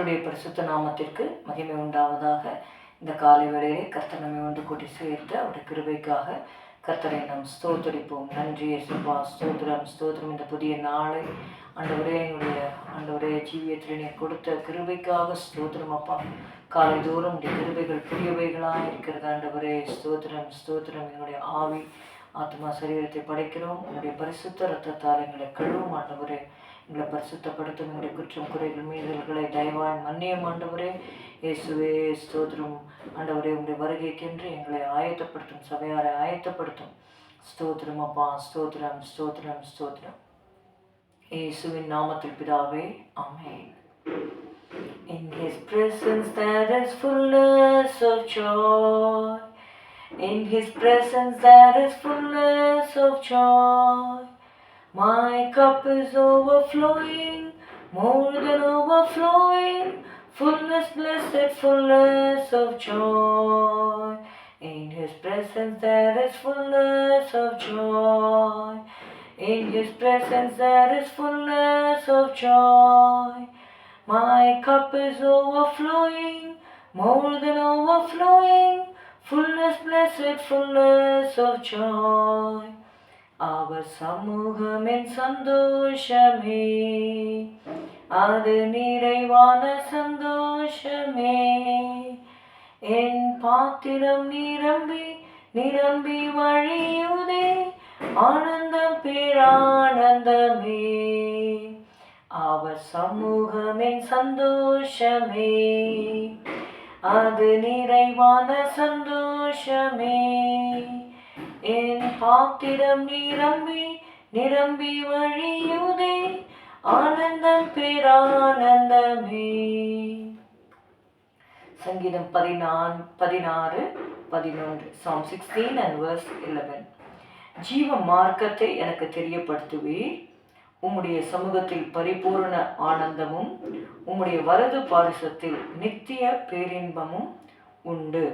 கர்த்தருடைய பரிசுத்த நாமத்திற்கு மகிமை உண்டாவதாக. இந்த காலை வேளையிலே கர்த்தர் நம்மை ஒன்று கூட்டி சேர்த்து அவருடைய கிருபைக்காக கர்த்தரை நாம் ஸ்தோத்தரிப்போம். நன்றி இயேசுப்பா, ஸ்தோத்திரம் ஸ்தோத்திரம். இந்த புதிய நாளை ஆண்டவரே, எங்களுடைய ஆண்டவரே ஜீவியத்தில் நீ கொடுத்த கிருபைக்காக ஸ்தோத்திரம் அப்பா. காலை தோறும் உடைய கிருபைகள் புதியவைகளாக இருக்கிறது ஆண்டவரே. ஸ்தோத்திரம் ஸ்தோத்திரம். எங்களுடைய ஆவி ஆத்மா சரீரத்தை படைக்கிறோம். உன்னுடைய பரிசுத்த ரத்தத்தால் எங்களை கழுவும் ஆண்டவரே. எங்களை பரிசுத்தப்படுத்தும். எங்களுடைய குற்றம் குறைகள் மீறல்களை தயவாய் மன்னியும் ஆண்டவரே. இயேசுவே ஸ்தோத்திரம் ஆண்டவரே. உங்களுடைய வருகைக்கென்று எங்களை ஆயத்தப்படுத்தும், சபையாரை ஆயத்தப்படுத்தும். ஸ்தோத்திரம் அப்பா, ஸ்தோத்திரம் ஸ்தோத்திரம் ஸ்தோத்திரம். இயேசுவின் நாமத்தில் பிதாவே, ஆமென். In His presence there is fullness of joy. In His presence there is fullness of joy. My cup is overflowing, more than overflowing. Fullness, blessed fullness of joy. In His presence there is fullness of joy. In His presence there is fullness of joy. My cup is overflowing, more than overflowing. Fullness, blessed fullness of joy. அவர் சமூகமின் சந்தோஷமே, அது நிறைவான சந்தோஷமே. என் பாத்திரம் நிரம்பி நிரம்பி வழியுதே, ஆனந்தம் பேரானந்தமே. அவர் சமூகமின் சந்தோஷமே, அது நிறைவான சந்தோஷமே. என் பாத்திரம் நிரம்பி நிரம்பி வழியுதே, ஆனந்தம் பேரானந்தமே. சங்கீதம் 16:11. Psalm 16 and verse 11. ஜீவ மார்க்கத்தை எனக்கு தெரியப்படுத்துவீர். உம்முடைய சமூகத்தில் பரிபூர்ண ஆனந்தமும் உம்முடைய வலது பாரிசத்தில் நித்திய பேரின்பமும் உண்டு.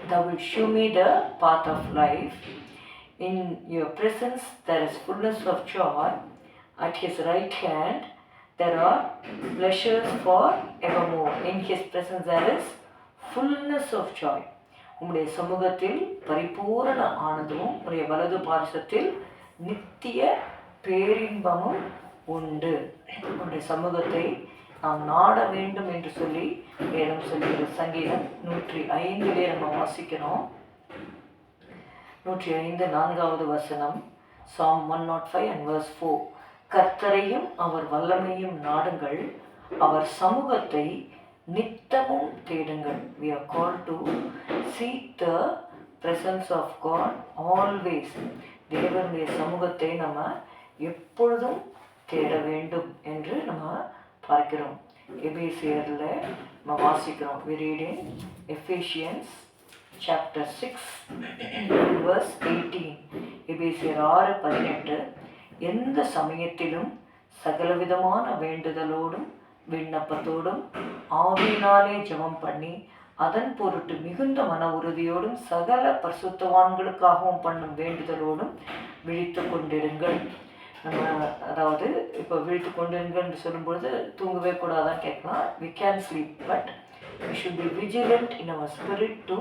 Thou wilt show me the path of life. In your presence there is fullness of joy. At His right hand there are pleasures for evermore. In His presence there is fullness of joy. உம்முடைய சமூகத்தில் பரிபூரண ஆனந்தமும் உம்முடைய வலது பாரிசத்தில் நித்திய பேரின்பமும் உண்டு. உம்முடைய சமூகத்தை நாம் நாட வேண்டும் என்று சொல்லி வேதம் சொல்லுகிறது. சங்கீதம் 105 நம்ம வாசிக்கிறோம். 105 4வது வசனம். Psalm 105 and verse 4. கர்த்தரையும் அவர் வல்லமையும் நாடுங்கள், அவர் சமூகத்தை நித்தமும் தேடுங்கள். We are called to seek the presence of God always. தேவனுடைய சமூகத்தை நம்ம எப்பொழுதும் தேட வேண்டும் என்று நம்ம பார்க்கிறோம். எபேசியர்ல நம்ம வாசிக்கிறோம். We read in Ephesians chapter 6 verse 18. எபேசியர் 6:18. எந்த சமயத்திலும் சகலவிதமான வேண்டுதலோடும் விண்ணப்பத்தோடும் ஆவியினாலே ஜெபம் பண்ணி அதன் பொருட்டு மிகுந்த மன உறுதியோடும் சகல பரிசுத்தவான்களுக்காகவும் பண்ணும் வேண்டுதலோடும் விழித்து கொண்டிருங்கள். நம்ம அதாவது இப்போ விழித்து கொண்டிருங்கன்னு சொல்லும்பொழுது தூங்கவே கூடாதான் கேட்கலாம். We can sleep, but we should be vigilant in our spirit to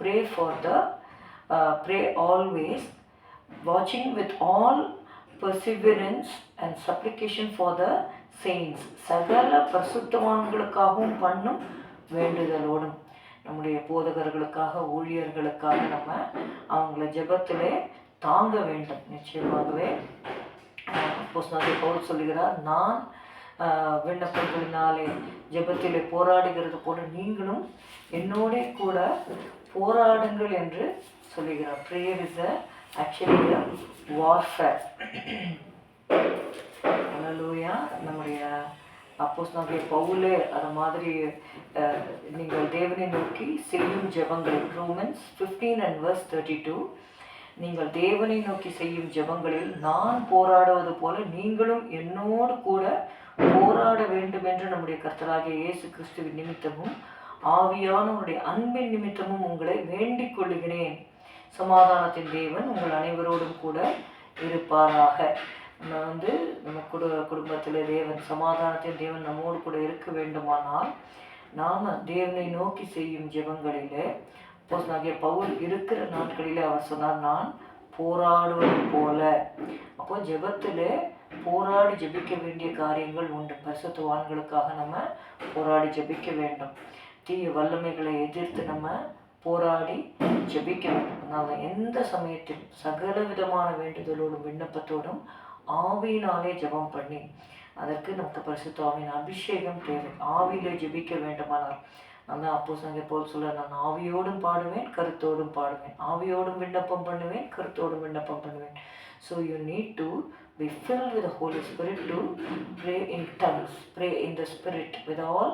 pray for the pray always, watching with all perseverance and supplication for the saints. சகல பரிசுத்தவான்களுக்காகவும் பண்ணும் வேண்டுதலோடும். நம்முடைய போதகர்களுக்காக, ஊழியர்களுக்காக நம்ம அவங்கள ஜெபத்திலே தாங்க வேண்டும். நிச்சயமாகவே அப்போஸ்தலனாகிய பவுல் சொல்லுகிறார், நான் விண்ணப்பங்களினாலே ஜெபத்திலே போராடுகிறது போல நீங்களும் என்னோட கூட போராடுங்கள் என்று சொல்லுகிறார். Prayer is actually a warfare. ஹல்லேலூயா. நம்முடைய அப்போஸ்தலனாகிய பவுலே அது மாதிரி நீங்கள் தேவனை நோக்கி செய்யும் ஜெபங்கள். Romans 15 and verse 32. நீங்கள் தேவனை நோக்கி செய்யும் ஜெபங்களில் நான் போராடுவது போல நீங்களும் என்னோடு கூட போராட வேண்டும் என்று நம்முடைய கர்த்தராகிய இயேசு கிறிஸ்துவின் நிமித்தமும் ஆவியானவருடைய அன்பின் நிமித்தமும் உங்களை வேண்டிக் கொள்ளுகிறேன். சமாதானத்தின் தேவன் உங்கள் அனைவரோடும் கூட இருப்பாராக. நம்ம நம்ம குடும்பத்தில் தேவன் சமாதானத்தின் தேவன் நம்மோடு கூட இருக்க வேண்டுமானால் நாம் தேவனை நோக்கி செய்யும் ஜெபங்களிலே பவுல் இருக்கிற நாட்களிலே அவர் சொன்னார், நான் போராடுவது போல. அப்போ ஜெபத்தில் போராடி ஜெபிக்க வேண்டிய காரியங்கள் உண்டு. பரிசுத்தவான்களுக்காக நம்ம போராடி ஜெபிக்க வேண்டும். தீய வல்லமைகளை எதிர்த்து நம்ம போராடி ஜெபிக்க வேண்டும். அதனால் எந்த சமயத்திலும் சகல விதமான வேண்டுதலோடும் விண்ணப்பத்தோடும் ஆவியினாலே ஜெபம் பண்ணி, அதற்கு நமக்கு பரிசுத்த ஆவியின் அபிஷேகம் தேவை. ஆவியிலே ஜெபிக்க வேண்டுமானால் நான் அப்போஸ்தலனாகிய பவுல் சொல்ல, நான் ஆவியோடும் பாடுவேன், கருத்தோடும் பாடுவேன், ஆவியோடும் விண்ணப்பம் பண்ணுவேன், கருத்தோடும் விண்ணப்பம் பண்ணுவேன். So you need to be filled with the Holy Spirit to pray in tongues, pray in the Spirit with all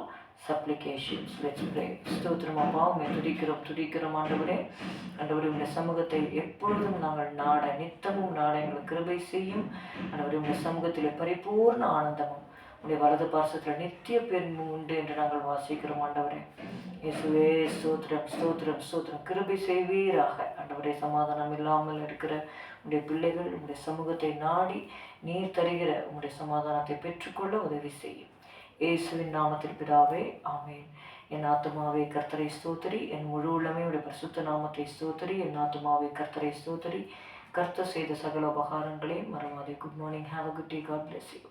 supplications. Let's pray. ஸ்தோத்திரம் அப்பா, உம்மை துதிக்கிறோம் ஆண்டவரே. உடைய சமூகத்தை எப்பொழுதும் நாங்கள் நாட, நித்தமும் நாட எங்களுக்கு கிருபை செய்யும் ஆண்டவரே. உடைய சமூகத்தில் பரிபூர்ண ஆனந்தமும் உடைய வலது பாசத்தில் நித்திய பெருமை உண்டு என்று நாங்கள் வாசிக்கிறோம் ஆண்டவரே. இயேசுவே ஸ்தோத்திரம். கிருபை செய்வீராக ஆண்டவரே. சமாதானம் இல்லாமல் இருக்கிற உடைய பிள்ளைகள் உடைய சமூகத்தை நாடி நீர் தருகிற உடைய சமாதானத்தை பெற்றுக்கொள்ள உதவி செய்யும். இயேசுவின் நாமத்தில் பிதாவே, ஆமேன். என் ஆத்துமாவே கர்த்தரை ஸ்தோத்திரி, என் முழு உள்ளமே உடைய பரிசுத்த நாமத்தை ஸ்தோத்திரி. என் ஆத்துமாவே கர்த்தரை ஸ்தோத்திரி, கர்த்தர் செய்த சகல உபகாரங்களே மறவாதே. Good morning. Have a good day. God bless you.